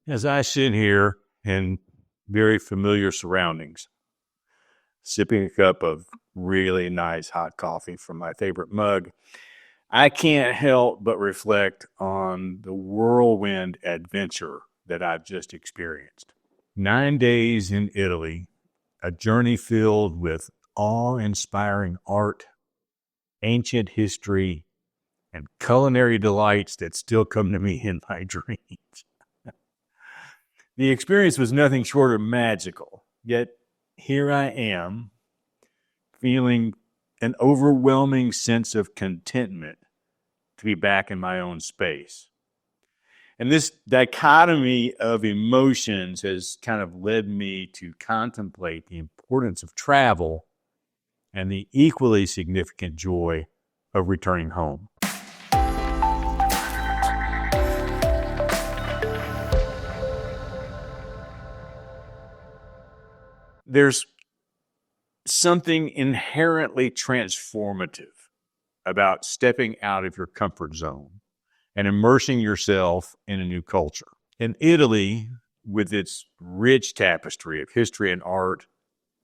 As I sit here in very familiar surroundings, sipping a cup of really nice hot coffee from my favorite mug, I can't help but reflect on the whirlwind adventure that I've just experienced. 9 days in Italy, a journey filled with awe-inspiring art, ancient history, and culinary delights that still come to me in my dreams. The experience was nothing short of magical, yet here I am, feeling an overwhelming sense of contentment to be back in my own space. And this dichotomy of emotions has kind of led me to contemplate the importance of travel and the equally significant joy of returning home. There's something inherently transformative about stepping out of your comfort zone and immersing yourself in a new culture. In Italy, with its rich tapestry of history and art,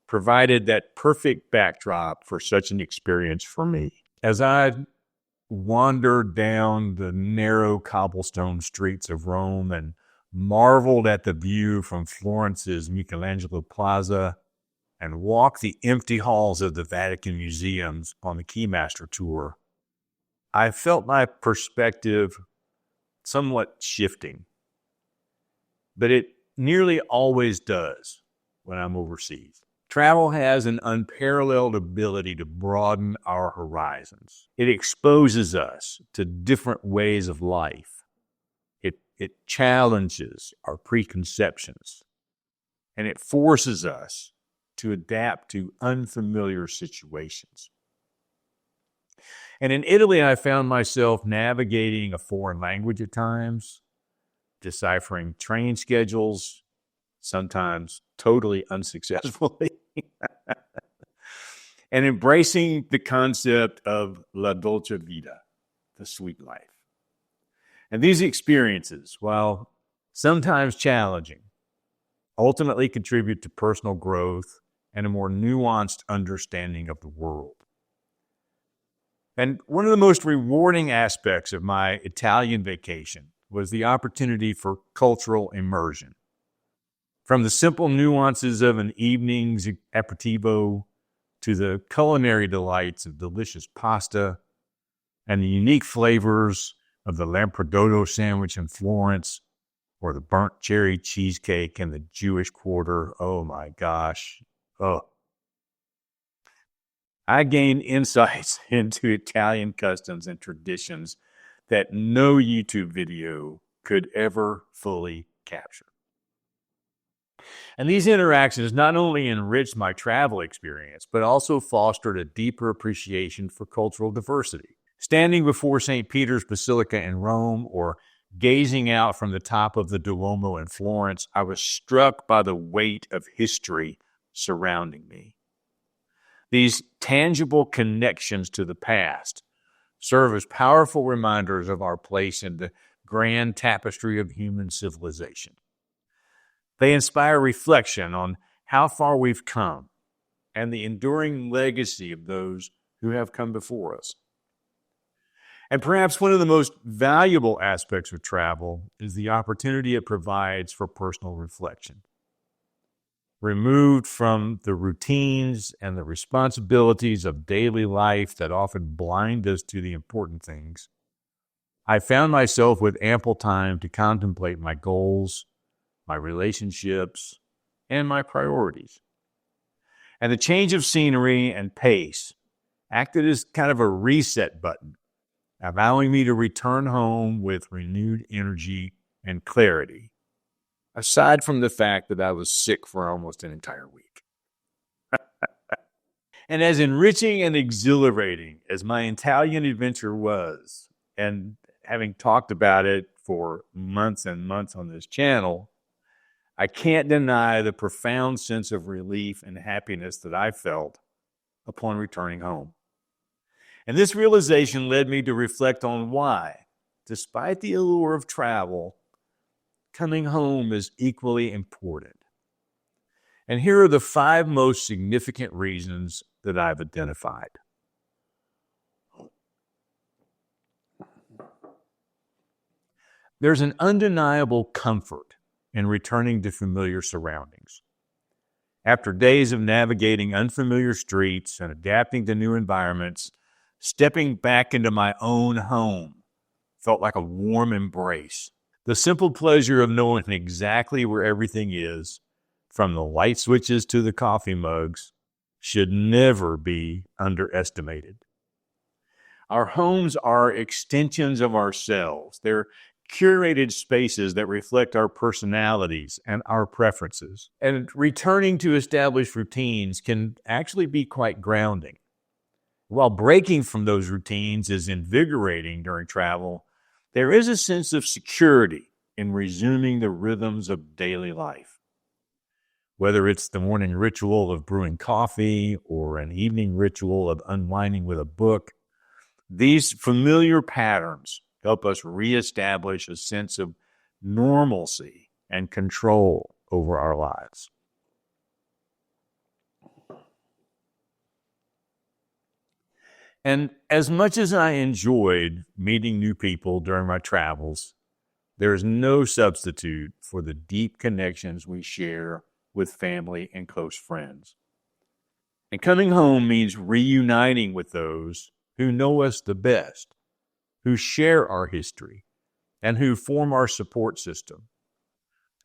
provided that perfect backdrop for such an experience for me. As I wandered down the narrow cobblestone streets of Rome and marveled at the view from Florence's Michelangelo Plaza and walked the empty halls of the Vatican museums on the Keymaster tour, I felt my perspective somewhat shifting. But it nearly always does when I'm overseas. Travel has an unparalleled ability to broaden our horizons. It exposes us to different ways of life. It challenges our preconceptions, and it forces us to adapt to unfamiliar situations. And in Italy, I found myself navigating a foreign language at times, deciphering train schedules, sometimes totally unsuccessfully, and embracing the concept of la dolce vita, the sweet life. And these experiences, while sometimes challenging, ultimately contribute to personal growth and a more nuanced understanding of the world. And one of the most rewarding aspects of my Italian vacation was the opportunity for cultural immersion. From the simple nuances of an evening's aperitivo to the culinary delights of delicious pasta and the unique flavors of the Lampredotto sandwich in Florence or the burnt cherry cheesecake in the Jewish Quarter. Oh my gosh. Oh. I gained insights into Italian customs and traditions that no YouTube video could ever fully capture. And these interactions not only enriched my travel experience, but also fostered a deeper appreciation for cultural diversity. Standing before St. Peter's Basilica in Rome or gazing out from the top of the Duomo in Florence, I was struck by the weight of history surrounding me. These tangible connections to the past serve as powerful reminders of our place in the grand tapestry of human civilization. They inspire reflection on how far we've come and the enduring legacy of those who have come before us. And perhaps one of the most valuable aspects of travel is the opportunity it provides for personal reflection. Removed from the routines and the responsibilities of daily life that often blind us to the important things, I found myself with ample time to contemplate my goals, my relationships, and my priorities. And the change of scenery and pace acted as kind of a reset button, allowing me to return home with renewed energy and clarity, aside from the fact that I was sick for almost an entire week. And as enriching and exhilarating as my Italian adventure was, and having talked about it for months and months on this channel, I can't deny the profound sense of relief and happiness that I felt upon returning home. And this realization led me to reflect on why, despite the allure of travel, coming home is equally important. And here are the 5 most significant reasons that I've identified. There's an undeniable comfort in returning to familiar surroundings. After days of navigating unfamiliar streets and adapting to new environments, stepping back into my own home felt like a warm embrace. The simple pleasure of knowing exactly where everything is, from the light switches to the coffee mugs, should never be underestimated. Our homes are extensions of ourselves. They're curated spaces that reflect our personalities and our preferences. And returning to established routines can actually be quite grounding. While breaking from those routines is invigorating during travel, there is a sense of security in resuming the rhythms of daily life. Whether it's the morning ritual of brewing coffee or an evening ritual of unwinding with a book, these familiar patterns help us reestablish a sense of normalcy and control over our lives. And as much as I enjoyed meeting new people during my travels, there is no substitute for the deep connections we share with family and close friends. And coming home means reuniting with those who know us the best, who share our history, and who form our support system.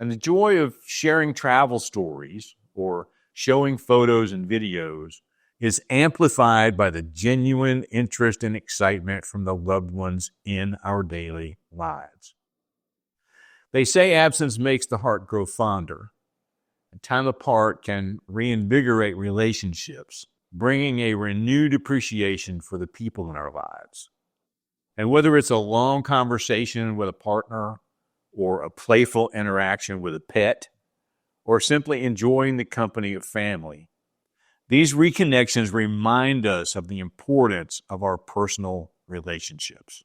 And the joy of sharing travel stories or showing photos and videos is amplified by the genuine interest and excitement from the loved ones in our daily lives. They say absence makes the heart grow fonder. And time apart can reinvigorate relationships, bringing a renewed appreciation for the people in our lives. And whether it's a long conversation with a partner or a playful interaction with a pet, or simply enjoying the company of family, these reconnections remind us of the importance of our personal relationships.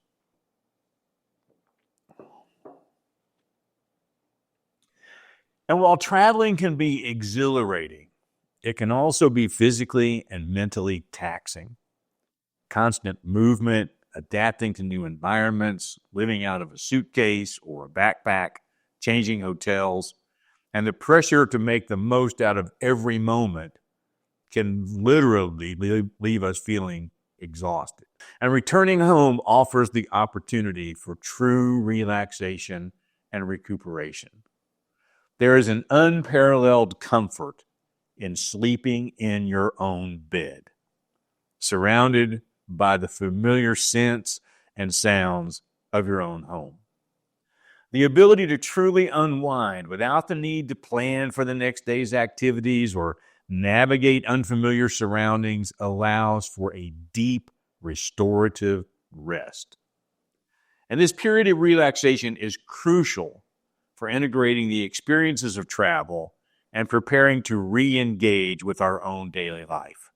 And while traveling can be exhilarating, it can also be physically and mentally taxing. Constant movement, adapting to new environments, living out of a suitcase or a backpack, changing hotels, and the pressure to make the most out of every moment can literally leave us feeling exhausted. And returning home offers the opportunity for true relaxation and recuperation. There is an unparalleled comfort in sleeping in your own bed, surrounded by the familiar scents and sounds of your own home. The ability to truly unwind without the need to plan for the next day's activities or navigate unfamiliar surroundings allows for a deep restorative rest. And this period of relaxation is crucial for integrating the experiences of travel and preparing to re-engage with our own daily life.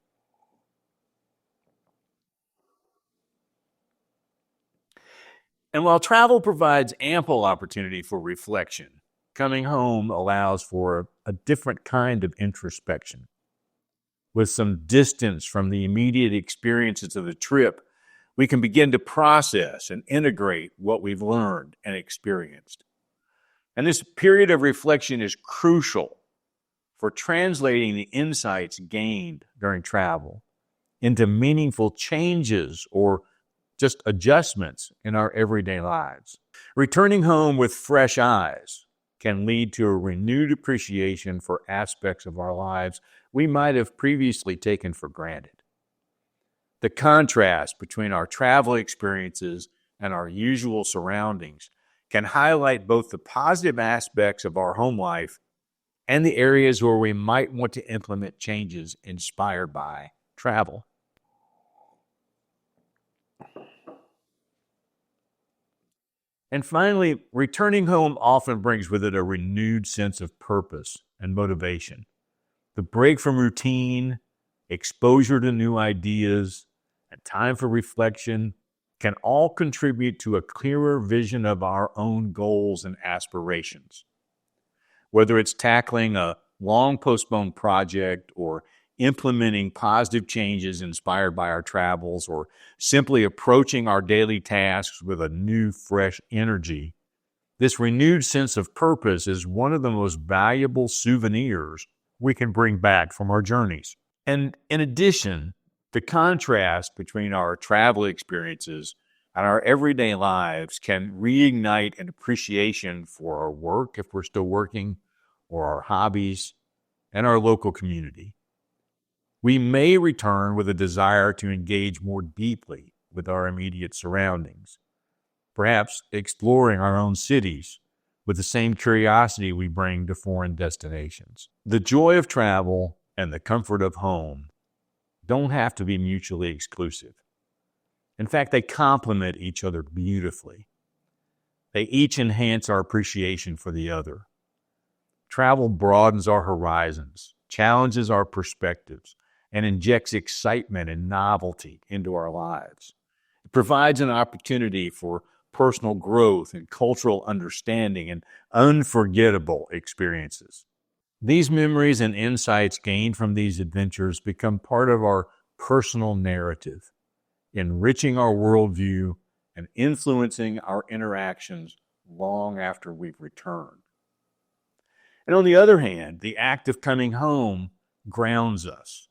And while travel provides ample opportunity for reflection, coming home allows for a different kind of introspection. With some distance from the immediate experiences of the trip, we can begin to process and integrate what we've learned and experienced. And this period of reflection is crucial for translating the insights gained during travel into meaningful changes or just adjustments in our everyday lives. Returning home with fresh eyes can lead to a renewed appreciation for aspects of our lives we might have previously taken for granted. The contrast between our travel experiences and our usual surroundings can highlight both the positive aspects of our home life and the areas where we might want to implement changes inspired by travel. And finally, returning home often brings with it a renewed sense of purpose and motivation. The break from routine, exposure to new ideas, and time for reflection can all contribute to a clearer vision of our own goals and aspirations. Whether it's tackling a long postponed project or implementing positive changes inspired by our travels or simply approaching our daily tasks with a new, fresh energy, this renewed sense of purpose is one of the most valuable souvenirs we can bring back from our journeys. And in addition, the contrast between our travel experiences and our everyday lives can reignite an appreciation for our work, if we're still working, or our hobbies, and our local community. We may return with a desire to engage more deeply with our immediate surroundings, perhaps exploring our own cities with the same curiosity we bring to foreign destinations. The joy of travel and the comfort of home don't have to be mutually exclusive. In fact, they complement each other beautifully. They each enhance our appreciation for the other. Travel broadens our horizons, challenges our perspectives, and injects excitement and novelty into our lives. It provides an opportunity for personal growth and cultural understanding and unforgettable experiences. These memories and insights gained from these adventures become part of our personal narrative, enriching our worldview and influencing our interactions long after we've returned. And on the other hand, the act of coming home grounds us,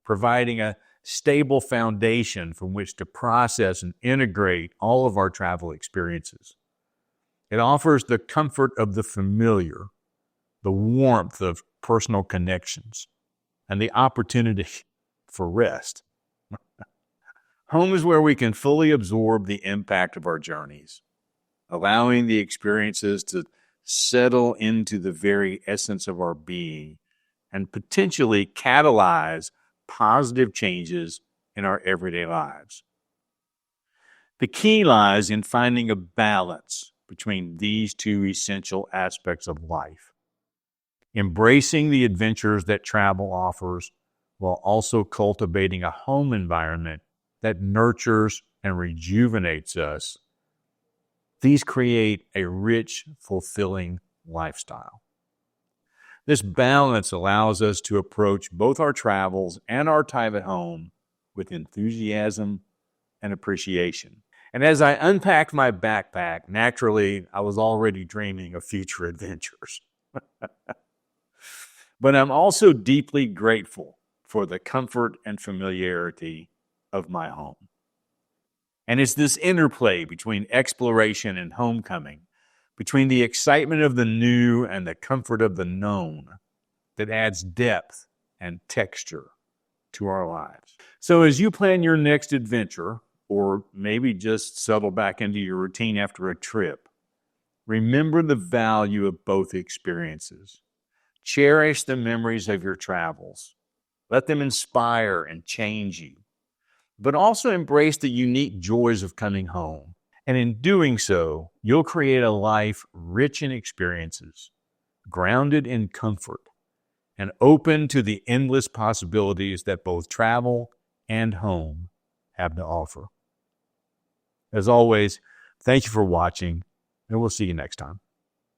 providing a stable foundation from which to process and integrate all of our travel experiences. It offers the comfort of the familiar, the warmth of personal connections, and the opportunity for rest. Home is where we can fully absorb the impact of our journeys, allowing the experiences to settle into the very essence of our being and potentially catalyze positive changes in our everyday lives. The key lies in finding a balance between these two essential aspects of life, embracing the adventures that travel offers while also cultivating a home environment that nurtures and rejuvenates us. These create a rich, fulfilling lifestyle. This balance allows us to approach both our travels and our time at home with enthusiasm and appreciation. And as I unpacked my backpack, naturally, I was already dreaming of future adventures. But I'm also deeply grateful for the comfort and familiarity of my home. And it's this interplay between exploration and homecoming, between the excitement of the new and the comfort of the known, that adds depth and texture to our lives. So as you plan your next adventure, or maybe just settle back into your routine after a trip, remember the value of both experiences. Cherish the memories of your travels. Let them inspire and change you. But also embrace the unique joys of coming home. And in doing so, you'll create a life rich in experiences, grounded in comfort, and open to the endless possibilities that both travel and home have to offer. As always, thank you for watching, and we'll see you next time.